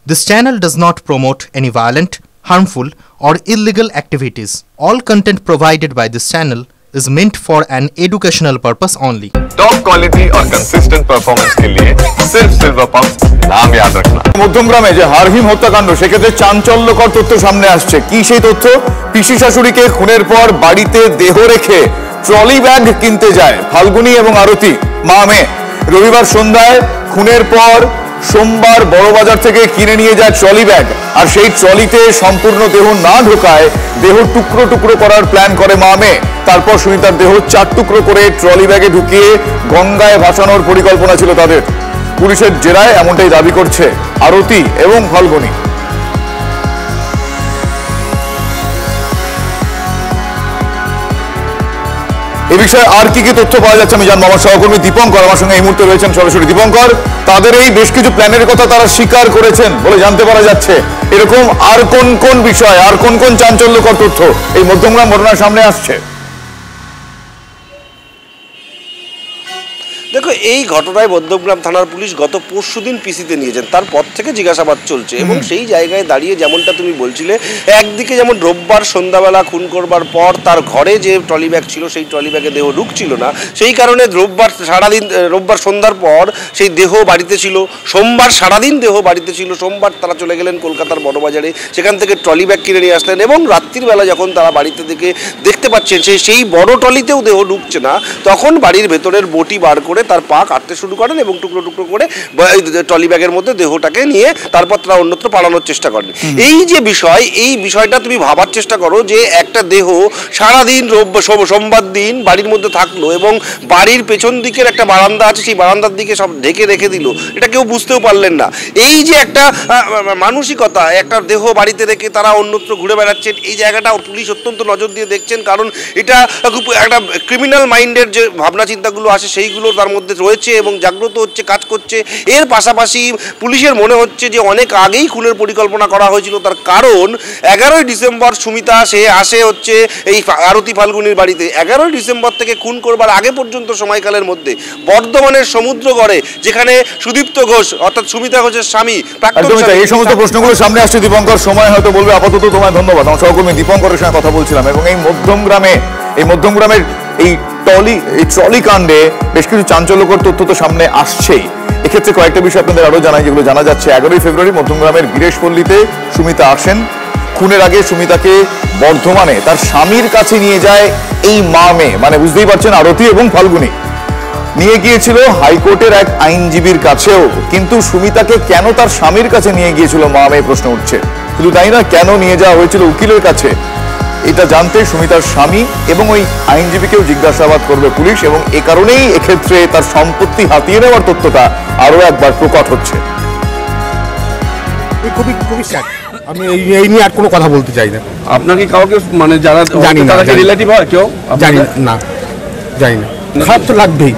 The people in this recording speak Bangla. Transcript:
This channel does not promote any violent, harmful, or illegal activities. All content provided by this channel is meant for an educational purpose only. Top quality और कंसिस्टेंट परफॉर्मेंस के लिए सिर्फ सिल्वर पंप नाम याद रखना। মধ্যমগ্রামে যে হারহিম হত্যাকাণ্ড সেক্ষেত্রে চাঞ্চল্যকর তথ্য সামনে আসছে। কি সেই তথ্য? পিসি শাশুড়িকে খুনের পর বাড়িতে দেহ রেখে ট্রলি ব্যাগ কিনতে যায় ফাল্গুনী এবং আরতি মা মেয়ে। রবিবার সন্ধ্যায় খুনের পর সোমবার বড়বাজার থেকে কিনে নিয়ে যায় ট্রলি ব্যাগ, আর সেই ট্রলিতে সম্পূর্ণ দেহ না ঢোকায় দেহ টুকরো টুকরো করার প্ল্যান করে মা মেয়ে। তারপর সুনিতার দেহ 4 টুকরো করে ট্রলি ব্যাগে ঢুকিয়ে গঙ্গায় ভাসানোর পরিকল্পনা ছিল তাদের। পুলিশের জেরায় এমনটাই দাবি করছে আরতি এবং ফাল্গুনী। এই বিষয়ে আর কি কি তথ্য পাওয়া যাচ্ছে আমি জানবো। আমার সহকর্মী দীপঙ্কর আমার সঙ্গে এই মুহূর্তে রয়েছেন সরাসরি। দীপঙ্কর, তাদের এই বেশ কিছু প্ল্যানের কথা তারা স্বীকার করেছেন বলে জানতে পারা যাচ্ছে। এরকম আর কোন কোন বিষয়, আর কোন কোন চাঞ্চল্যকর তথ্য এই মধ্যমগ্রাম ঘটনার সামনে আসছে? দেখো, এই ঘটনায় মধ্যমগ্রাম থানার পুলিশ গত পরশুদিন পিসিতে নিয়েছেন, তারপর থেকে জিজ্ঞাসাবাদ চলছে এবং সেই জায়গায় দাঁড়িয়ে যেমনটা তুমি বলছিলে, একদিকে যেমন রোববার সন্ধ্যাবেলা খুন করবার পর তার ঘরে যে ট্রলি ব্যাগ ছিল সেই ট্রলি ব্যাগে দেহ ঢুকছিল না, সেই কারণে রোববার সারাদিন, রোববার সন্ধ্যার পর সেই দেহ বাড়িতে ছিল, সোমবার সারাদিন দেহ বাড়িতে ছিল, সোমবার তারা চলে গেলেন কলকাতার বড়বাজারে, সেখান থেকে ট্রলি ব্যাগ কিনে নিয়ে আসলেন এবং রাত্রিবেলা যখন তারা বাড়িতে থেকে দেখতে পাচ্ছেন সেই বড় ট্রলিতেও দেহ ঢুকছে না, তখন বাড়ির ভেতরের বটি বার করে তার পা কাটতে শুরু করেন এবং টুকরো টুকরো করে ট্রলি ব্যাগের মধ্যে দেহটাকে নিয়ে তারপর তারা অন্যত্র পালানোর চেষ্টা করেন। এই যে বিষয়, এই বিষয়টা তুমি ভাবার চেষ্টা করো যে একটা দেহ সারাদিন সোমবার দিন বাড়ির মধ্যে থাকলো এবং বাড়ির পেছন দিকের একটা বারান্দা আছে, সেই বারান্দার দিকে সব ঢেকে রেখে দিল, এটা কেউ বুঝতেও পারলেন না। এই যে একটা মানসিকতা, একটা দেহ বাড়িতে রেখে তারা অন্যত্র ঘুরে বেড়াচ্ছেন, এই জায়গাটা পুলিশ অত্যন্ত নজর দিয়ে দেখছেন, কারণ এটা খুব একটা ক্রিমিনাল মাইন্ডের যে ভাবনা চিন্তাগুলো আসে সেইগুলো তার মধ্যে রয়েছে এবং জাগ্রত হচ্ছে, কাজ করছে। এর পাশাপাশি পুলিশের মনে হচ্ছে যে অনেক আগেই খুনের পরিকল্পনা করা হয়েছিল, তার কারণ 11ই ডিসেম্বর সুমিতা সে আসে হচ্ছে এই আরতি ফাল্গুনির বাড়িতে। 11ই ডিসেম্বর থেকে খুন করবার আগে পর্যন্ত সময়কালের মধ্যে বর্ধমানের সমুদ্রগড়ে, যেখানে সুদীপ্ত ঘোষ অর্থাৎ সুমিতা ঘোষের স্বামী, এই সমস্ত প্রশ্নগুলো সামনে আসছে। দীপঙ্কর সময় হয়তো বলবে, আপাতত তোমায় ধন্যবাদ। আমার সহকর্মী দীপঙ্করের সঙ্গে কথা বলছিলাম এবং এই মধ্যমগ্রামের এই ট্রলি কাণ্ডে বেশ কিছু চাঞ্চল্যকর তথ্য তো সামনে আসছেই। এক্ষেত্রে কয়েকটা বিষয় আপনাদের আরো জানাই, যেগুলো জানা যাচ্ছে। 11ই ফেব্রুয়ারি মধ্যমগ্রামের গিরেশপল্লীতে সুমিতা আসেন। খুনের আগে সুমিতাকে বর্ধমানে তার স্বামীর কাছে নিয়ে যায় এই মা মেয়ে, মানে বুঝতেই পারছেন আরতি এবং ফাল্গুনী। নিয়ে গিয়েছিল হাইকোর্টের এক আইনজীবীর কাছেও, কিন্তু সুমিতাকে কেন তার স্বামীর কাছে নিয়ে গিয়েছিল মা মেয়ে প্রশ্ন উঠছে। শুধু তাই না, কেন নিয়ে যাওয়া হয়েছিল উকিলের কাছে, এটা জানতে সুমিতার স্বামী এবং ওই আইনজীবীকেও জিজ্ঞাসাবাদ করবে পুলিশ, এবং এ কারণেই এক্ষেত্রে তার সম্পত্তি হাতিয়ে নেওয়ার তথ্যটা আরো একবার প্রকট হচ্ছে। খুবই স্যাড। আমি এই নিয়ে আর কোনো কথা বলতে চাই না। আপনার কি কাউকে মানে যারা জানি না, রিলেটিভ হয় কেউ? জানি না, খারাপ তো লাগবেই।